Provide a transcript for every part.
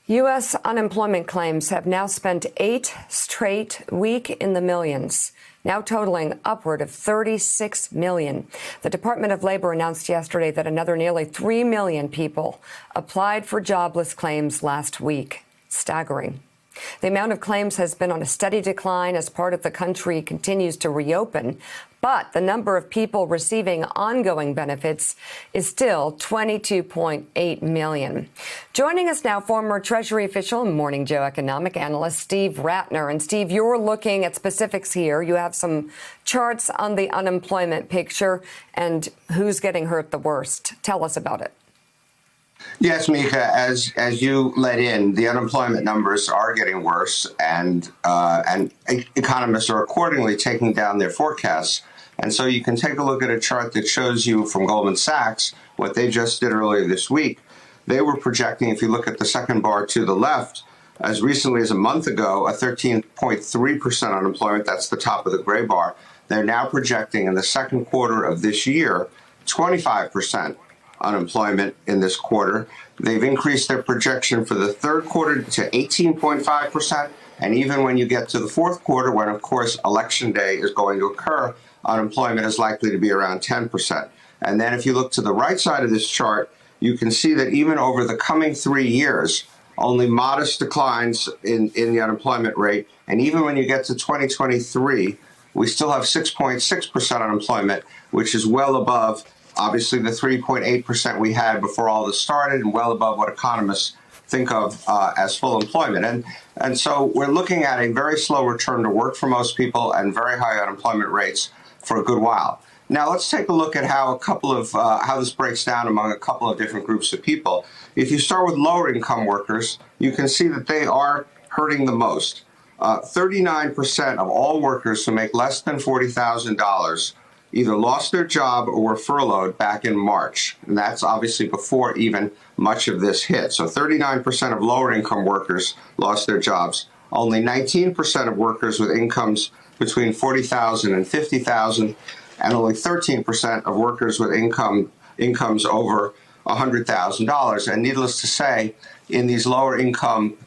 U.S. unemployment claims have now spent 8 straight weeks in the millions, now totaling upward of 36 million. The Department of Labor announced yesterday that another nearly 3 million people applied for jobless claims last week. Staggering. The amount of claims has been on a steady decline as part of the country continues to reopen, but the number of people receiving ongoing benefits is still 22.8 million. Joining us now, former Treasury official and Morning Joe economic analyst Steve Rattner. And Steve, you're looking at specifics here. You have some charts on the unemployment picture and who's getting hurt the worst. Tell us about it. Yes, Mika, as you let in, the unemployment numbers are getting worse, and economists are accordingly taking down their forecasts. And so you can take a look at a chart that shows you from Goldman Sachs what they just did earlier this week. They were projecting, if you look at the second bar to the left, as recently as a month ago, a 13.3% unemployment. That's the top of the gray bar. They're now projecting in the second quarter of this year, 25% unemployment in this quarter. They've increased their projection for the third quarter to 18.5%. And even when you get to the fourth quarter, when, of course, Election Day is going to occur, unemployment is likely to be around 10%. And then if you look to the right side of this chart, you can see that even over the coming 3 years, only modest declines in the unemployment rate. And even when you get to 2023, we still have 6.6% unemployment, which is well above obviously the 3.8% we had before all this started, and well above what economists think of as full employment. And so we're looking at a very slow return to work for most people and very high unemployment rates for a good while. Now let's take a look at how how this breaks down among a couple of different groups of people. If you start with lower income workers, you can see that they are hurting the most. 39% of all workers who make less than $40,000 either lost their job or were furloughed back in March. And that's obviously before even much of this hit. So 39% of lower income workers lost their jobs. Only 19% of workers with incomes between $40,000 and $50,000, and only 13% of workers with incomes over $100,000. And needless to say, in these lower income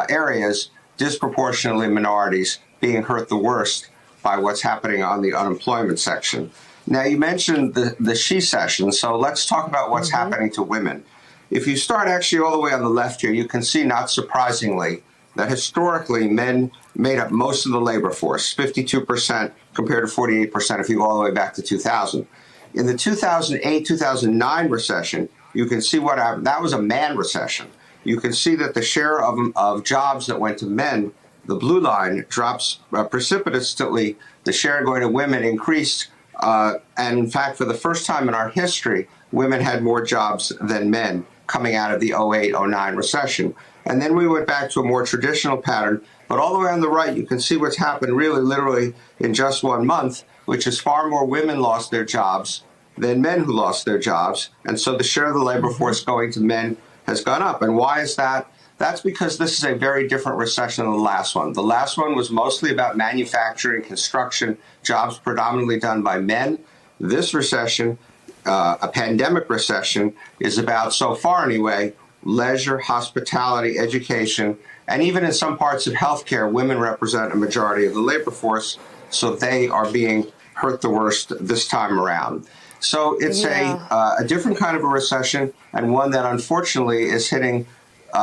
areas, disproportionately minorities being hurt the worst by what's happening on the unemployment section. Now, you mentioned the Recession, so let's talk about what's happening to women. If you start actually all the way on the left here, you can see, not surprisingly, that historically men made up most of the labor force, 52% compared to 48% if you go all the way back to 2000. In the 2008-2009 recession, you can see what happened. That was a man recession. You can see that the share of jobs that went to men, the blue line, drops precipitously. The share going to women increased. And in fact, for the first time in our history, women had more jobs than men coming out of the 08-09 recession. And then we went back to a more traditional pattern. But all the way on the right, you can see what's happened really literally in just 1 month, which is far more women lost their jobs than men who lost their jobs. And so the share of the labor force going to men has gone up. And why is that? That's because this is a very different recession than the last one. The last one was mostly about manufacturing, construction, jobs predominantly done by men. This recession, a pandemic recession, is about, so far anyway, leisure, hospitality, education, and even in some parts of healthcare, women represent a majority of the labor force, so they are being hurt the worst this time around. So it's a different kind of a recession, and one that unfortunately is hitting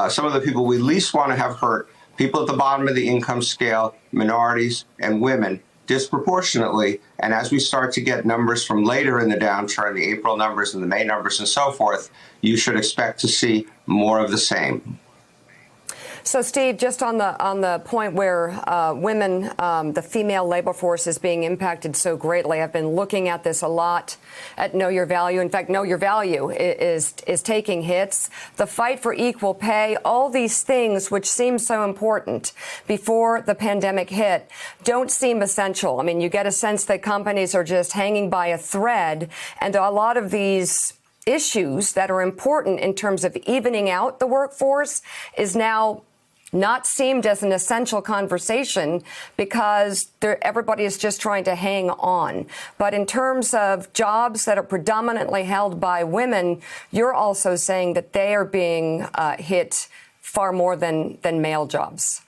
some of the people we least want to have hurt, people at the bottom of the income scale, minorities and women, disproportionately. And as we start to get numbers from later in the downturn, the April numbers and the May numbers and so forth, you should expect to see more of the same. So, Steve, just on the point where women, the female labor force is being impacted so greatly, I've been looking at this a lot at Know Your Value. In fact, Know Your Value is taking hits. The fight for equal pay, all these things which seemed so important before the pandemic hit don't seem essential. I mean, you get a sense that companies are just hanging by a thread, and a lot of these issues that are important in terms of evening out the workforce is now not seemed as an essential conversation because everybody is just trying to hang on. But in terms of jobs that are predominantly held by women, you're also saying that they are being hit far more than male jobs.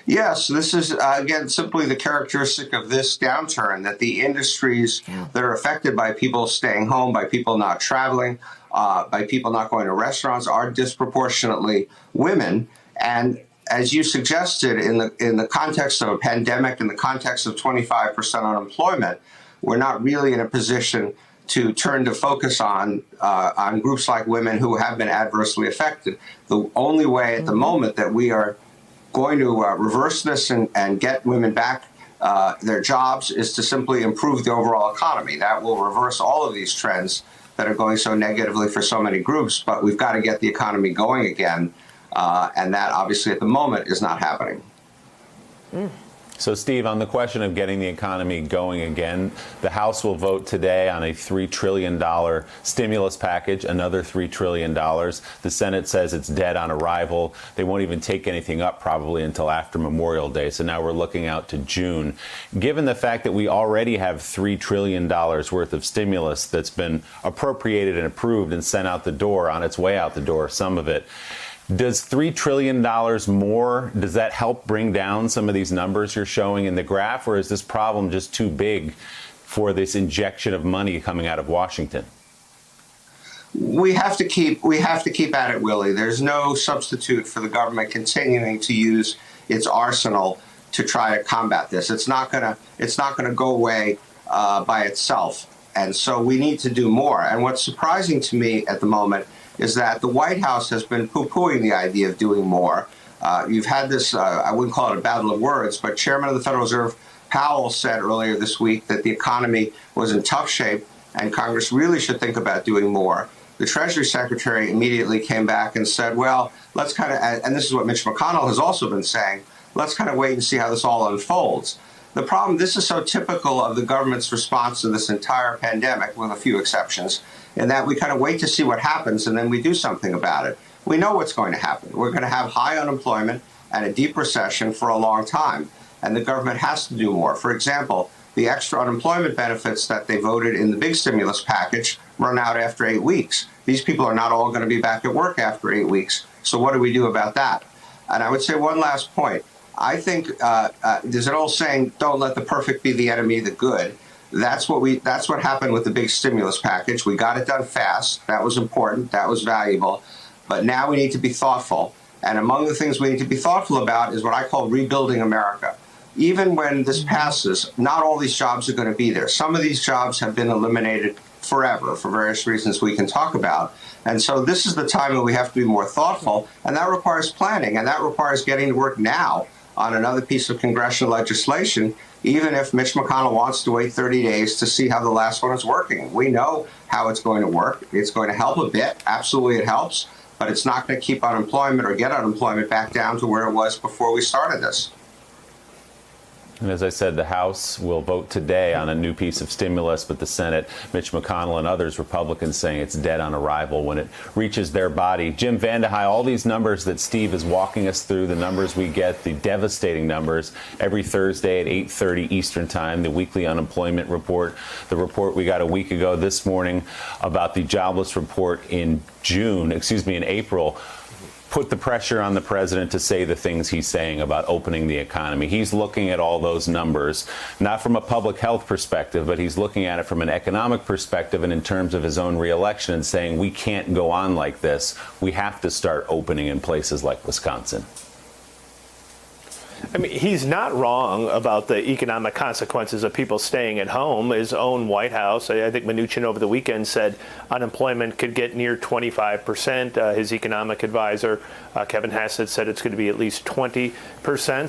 Yes, this is, again, simply the characteristic of this downturn, that the industries that are affected by people staying home, by people not traveling, by people not going to restaurants, are disproportionately women. And as you suggested, in the context of a pandemic, in the context of 25% unemployment, we're not really in a position to turn to focus on groups like women who have been adversely affected. The only way at the moment that we are going to reverse this and get women back their jobs is to simply improve the overall economy. That will reverse all of these trends that are going so negatively for so many groups, but we've got to get the economy going again, and that obviously at the moment is not happening. So, Steve, on the question of getting the economy going again, the House will vote today on a $3 trillion stimulus package, another $3 trillion. The Senate says it's dead on arrival. They won't even take anything up probably until after Memorial Day. So now we're looking out to June. Given the fact that we already have $3 trillion worth of stimulus that's been appropriated and approved and sent out the door, on its way out the door, some of it, does $3 trillion more, does that help bring down some of these numbers you're showing in the graph, or is this problem just too big for this injection of money coming out of Washington? We have to keep at it, Willie. There's no substitute for the government continuing to use its arsenal to try to combat this. It's not gonna go away by itself, and so we need to do more. And what's surprising to me at the moment is that the White House has been poo-pooing the idea of doing more. You've had this, I wouldn't call it a battle of words, but Chairman of the Federal Reserve Powell said earlier this week that the economy was in tough shape and Congress really should think about doing more. The Treasury Secretary immediately came back and said, well, let's kind of, and this is what Mitch McConnell has also been saying, let's kind of wait and see how this all unfolds. The problem, this is so typical of the government's response to this entire pandemic, with a few exceptions, in that we kind of wait to see what happens and then we do something about it. We know what's going to happen. We're going to have high unemployment and a deep recession for a long time, and the government has to do more. For example, the extra unemployment benefits that they voted in the big stimulus package run out after 8 weeks. These people are not all going to be back at work after 8 weeks. So what do we do about that? And I would say one last point. I think there's an old saying, don't let the perfect be the enemy of the good. That's what happened with the big stimulus package. We got it done fast. That was important. That was valuable. But now we need to be thoughtful. And among the things we need to be thoughtful about is what I call rebuilding America. Even when this passes, not all these jobs are going to be there. Some of these jobs have been eliminated forever for various reasons we can talk about. And so this is the time that we have to be more thoughtful. And that requires planning. And that requires getting to work now on another piece of congressional legislation, even if Mitch McConnell wants to wait 30 days to see how the last one is working. We know how it's going to work. It's going to help a bit. Absolutely, it helps. But it's not going to keep unemployment or get unemployment back down to where it was before we started this. And as I said, the House will vote today on a new piece of stimulus, but the Senate, Mitch McConnell and others, Republicans, saying it's dead on arrival when it reaches their body. Jim Vandehei, all these numbers that Steve is walking us through, the numbers we get, the devastating numbers, every Thursday at 8:30 Eastern Time, the weekly unemployment report, the report we got a week ago this morning about the jobless report in April, put the pressure on the president to say the things he's saying about opening the economy. He's looking at all those numbers, not from a public health perspective, but he's looking at it from an economic perspective and in terms of his own reelection and saying, we can't go on like this. We have to start opening in places like Wisconsin. I mean, he's not wrong about the economic consequences of people staying at home. His own White House, I think Mnuchin over the weekend said unemployment could get near 25%. His economic advisor, Kevin Hassett, said it's going to be at least 20%.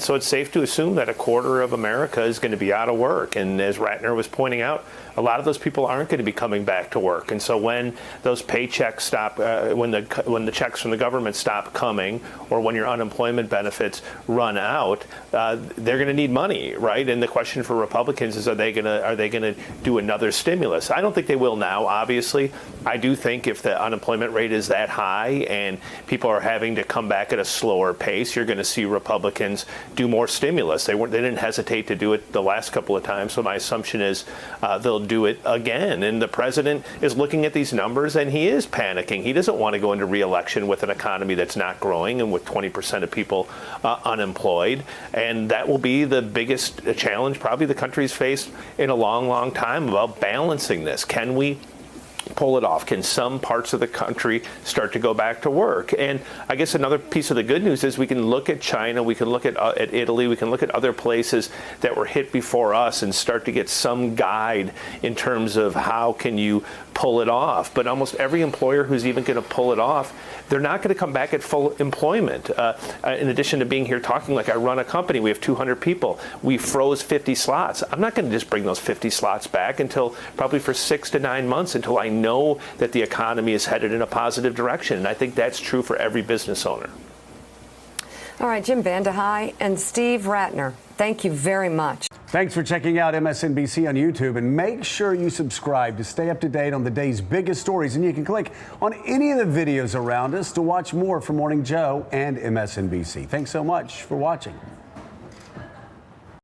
So it's safe to assume that a quarter of America is going to be out of work. And as Rattner was pointing out, a lot of those people aren't going to be coming back to work. And so when those paychecks stop, when the checks from the government stop coming, or when your unemployment benefits run out, they're going to need money, right? And the question for Republicans is, are they going to do another stimulus? I don't think they will now, obviously. I do think if the unemployment rate is that high and people are having to come back at a slower pace, you're going to see Republicans do more stimulus. They didn't hesitate to do it the last couple of times, so my assumption is they'll do it again. And the president is looking at these numbers, and he is panicking. He doesn't want to go into re-election with an economy that's not growing and with 20% of people unemployed. And that will be the biggest challenge probably the country's faced in a long, long time about balancing this. Can we pull it off? Can some parts of the country start to go back to work? And I guess another piece of the good news is we can look at China, we can look at Italy, we can look at other places that were hit before us and start to get some guide in terms of how can you pull it off. But almost every employer who's even going to pull it off, they're not going to come back at full employment. In addition to being here talking like I run a company, we have 200 people. We froze 50 slots. I'm not going to just bring those 50 slots back until probably for 6 to 9 months until I know that the economy is headed in a positive direction. And I think that's true for every business owner. All right, Jim Vandehei and Steve Rattner, thank you very much. Thanks for checking out MSNBC on YouTube, and make sure you subscribe to stay up to date on the day's biggest stories. And you can click on any of the videos around us to watch more from Morning Joe and MSNBC. Thanks so much for watching.